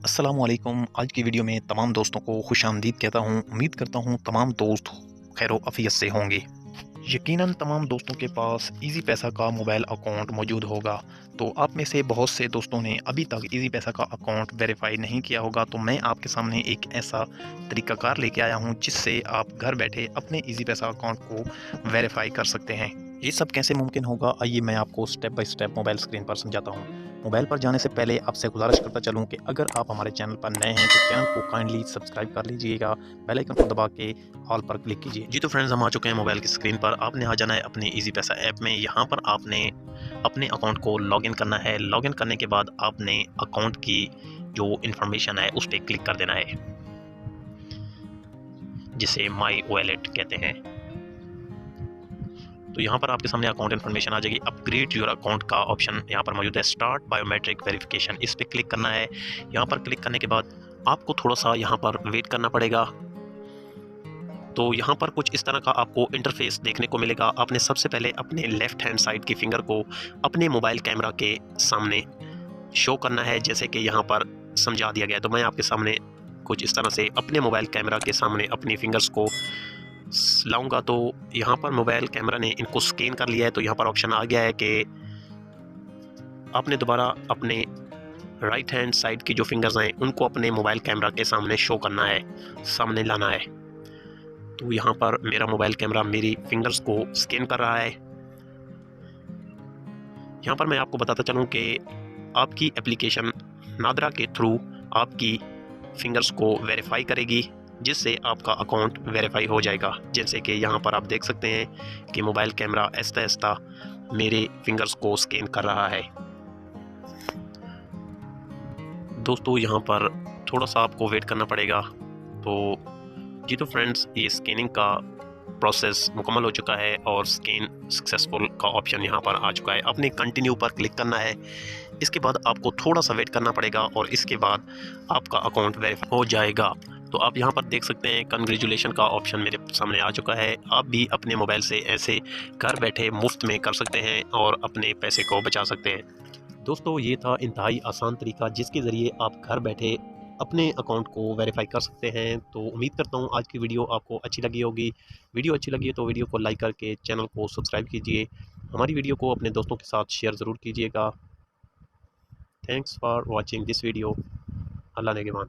अस्सलामुअलैकुम। आज की वीडियो में तमाम दोस्तों को खुशामदीद कहता हूँ। उम्मीद करता हूँ तमाम दोस्त खैर आफियत से होंगे। यकीनन तमाम दोस्तों के पास इजी पैसा का मोबाइल अकाउंट मौजूद होगा। तो आप में से बहुत से दोस्तों ने अभी तक इजी पैसा का अकाउंट वेरीफाई नहीं किया होगा, तो मैं आपके सामने एक ऐसा तरीकाकार लेके आया हूँ जिससे आप घर बैठे अपने इजी पैसा अकाउंट को वेरीफाई कर सकते हैं। ये सब कैसे मुमकिन होगा, आइए मैं आपको step by step mobile screen पर समझाता हूँ। मोबाइल पर जाने से पहले आपसे गुजारिश करता चलूँ कि अगर आप हमारे चैनल पर नए हैं तो चैनल को काइंडली सब्सक्राइब कर लीजिएगा, बेल आइकन को दबा के ऑल पर क्लिक कीजिए। जी तो फ्रेंड्स, हम आ चुके हैं मोबाइल की स्क्रीन पर। आपने आ जाना है अपने इजी पैसा ऐप में। यहाँ पर आपने अपने अकाउंट को लॉगिन करना है। लॉगिन करने के बाद आपने अकाउंट की जो इन्फॉर्मेशन है उस पर क्लिक कर देना है, जिसे माई वॉलेट कहते हैं। तो यहाँ पर आपके सामने अकाउंट इन्फॉर्मेशन आ जाएगी। अपग्रेड योर अकाउंट का ऑप्शन यहाँ पर मौजूद है। स्टार्ट बायोमेट्रिक वेरिफिकेशन, इस पर क्लिक करना है। यहाँ पर क्लिक करने के बाद आपको थोड़ा सा यहाँ पर वेट करना पड़ेगा। तो यहाँ पर कुछ इस तरह का आपको इंटरफेस देखने को मिलेगा। आपने सबसे पहले अपने लेफ्ट हैंड साइड की फिंगर को अपने मोबाइल कैमरा के सामने शो करना है, जैसे कि यहाँ पर समझा दिया गया है। तो मैं आपके सामने कुछ इस तरह से अपने मोबाइल कैमरा के सामने अपनी फिंगर्स को लाऊंगा। तो यहाँ पर मोबाइल कैमरा ने इनको स्कैन कर लिया है। तो यहाँ पर ऑप्शन आ गया है कि आपने दोबारा अपने राइट हैंड साइड की जो फिंगर्स हैं उनको अपने मोबाइल कैमरा के सामने शो करना है, सामने लाना है। तो यहाँ पर मेरा मोबाइल कैमरा मेरी फिंगर्स को स्कैन कर रहा है। यहाँ पर मैं आपको बताता चलूँ कि आपकी एप्लीकेशन नादरा के थ्रू आपकी फिंगर्स को वेरीफाई करेगी, जिससे आपका अकाउंट वेरीफाई हो जाएगा। जैसे कि यहाँ पर आप देख सकते हैं कि मोबाइल कैमरा आहिस्ता आहिस्ता मेरे फिंगर्स को स्कैन कर रहा है। दोस्तों, यहाँ पर थोड़ा सा आपको वेट करना पड़ेगा। तो जी तो फ्रेंड्स, ये स्कैनिंग का प्रोसेस मुकम्मल हो चुका है और स्कैन सक्सेसफुल का ऑप्शन यहाँ पर आ चुका है। आपने कंटिन्यू पर क्लिक करना है। इसके बाद आपको थोड़ा सा वेट करना पड़ेगा और इसके बाद आपका अकाउंट वेरीफाई हो जाएगा। तो आप यहाँ पर देख सकते हैं कंग्रेचुलेशन का ऑप्शन मेरे सामने आ चुका है। आप भी अपने मोबाइल से ऐसे घर बैठे मुफ्त में कर सकते हैं और अपने पैसे को बचा सकते हैं। दोस्तों, ये था इंतहाई आसान तरीका जिसके ज़रिए आप घर बैठे अपने अकाउंट को वेरीफाई कर सकते हैं। तो उम्मीद करता हूँ आज की वीडियो आपको अच्छी लगी होगी। वीडियो अच्छी लगी है तो वीडियो को लाइक करके चैनल को सब्सक्राइब कीजिए। हमारी वीडियो को अपने दोस्तों के साथ शेयर ज़रूर कीजिएगा। Thanks for watching this video. अल्लाह नेगेबान।